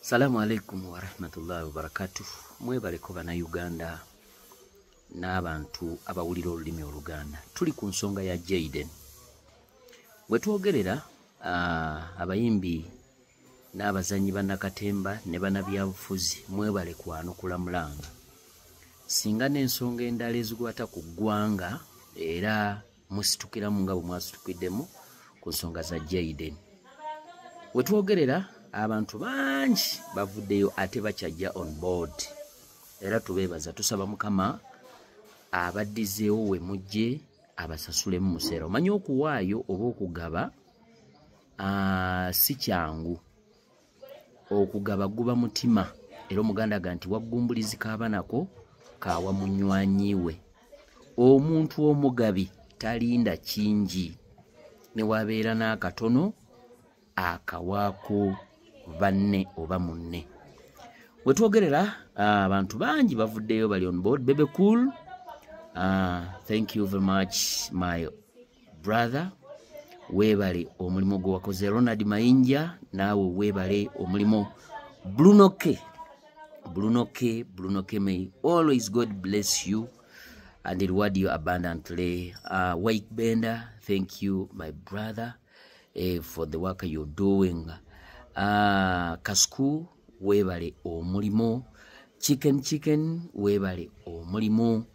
Salamu alaikum wa rahmatullahi wa barakatuh. Mwebale ko bana Uganda n'abantu abawulira olulimi Oluganda. Tuli ku nsonga ya Jayden. Bwe twogerera abayimbi n'abazanyi bannakatemba ne bannabyabufuzi mwebale kwanukula mulanga. Singa n'ensonga endala ezigwata ku ggwanga era musitukiramu nga bwe mwasitukiddemu ku nsonga za Jayden. Bwe twogerera abantu bangi bavuddeyo ate bakyajja on board era tubeebaza tusaba Mukama abaddizeewo we mujje abasasulemu museera. Omanyi okuwaayo oba okugaba si kyangu. Okugaba guba mutima era Omuganda aga nti waggumbulizi kaabanako kaawa munywanyiwe. Omuntu omugabi talinda kingi ne wabeera n'akatono akawaako banne oba munne. Bwe twogerera abantu bangi bavuddeyo bali on board. Bebe Cool, thank you very much my brother. Weebale omulimu gwe wakoze. Ronald Mayinja naawe weebale omulimu. Bruno K, may always God bless you and reward you abundantly. White Bender, thank you my brother for the work you're doing. Kasku weebale omulimu. Chicken weebale omulimu.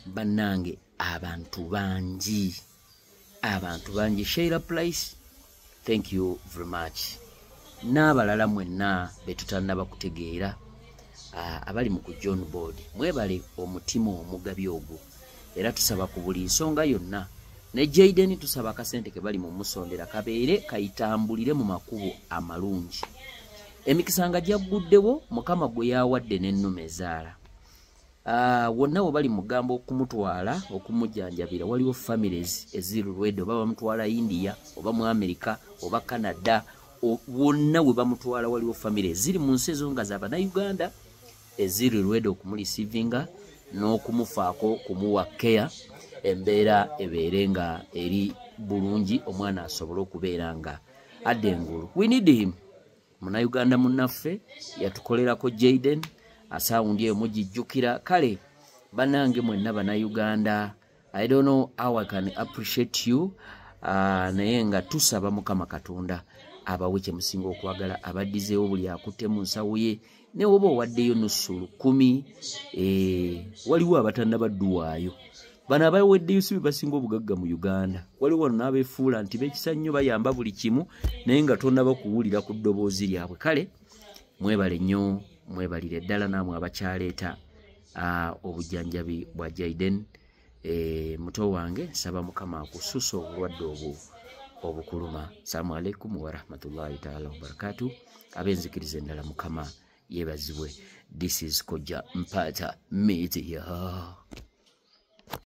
Bannange abantu bangi Sheila Price, thank you very much. N'abalala mwenna betutannaba kutegeera abali mu ku John Board mwebale omutima omugabi ogwo era tusaba ku buli nsonga yonna. Ne Jayden tusaba akasente ke bali mu musondera kabeere kayitambulire mu makubo amalungi. Emikisanga gyaguddewo Mukama gwe yawadde n'ennume ezaala. Wonna we bali mugambo okumutwala okumujjanjabira waliwo families eziri lwedde oba bamutwala India oba mu America oba Canada wonna we bamutwala waliwo families ziri mu nsi ezo nga z'Abannayuganda eziri lwedde okumulisivinga n'okumufaako kumuwa care embeera ebeere nga eri bulungi omwana asobole okubeera nga adde engulu. We need him. Munnayuganda munnaffe yatukolerako Jayden asawundi eyo mugijjukira. Kale bannange mwenna Bannayuganda, I don't know how I can appreciate you naye nga tusaba Mukama Katonda abawe kye musinga okwagala abaddizeewo buli akutte mu nsawo ye ne woba owaddeyo nusu 10 waliwo abatannabadduwaayo. Bano abaweddeyo si basinga obugagga mu Uganda. Waliwo n'abeefuula nti beekisa nnyo bayamba buli kimu naye nga tonnaba kuwulira ku ddoboozi lyabwe. Kale mwebale nnyo, mwebalire ddala naamwe abakyaleeta obujjanjabi bwa Jayden. Muto wange nsaba Mukama akususa obulwadde obwo obukuluma. Assalamu alaikum wa rahmatullahi ta'ala wa barakatuh. Abenzikiriza endala Mukama yeebazibwe. This is Koja Mpata Media.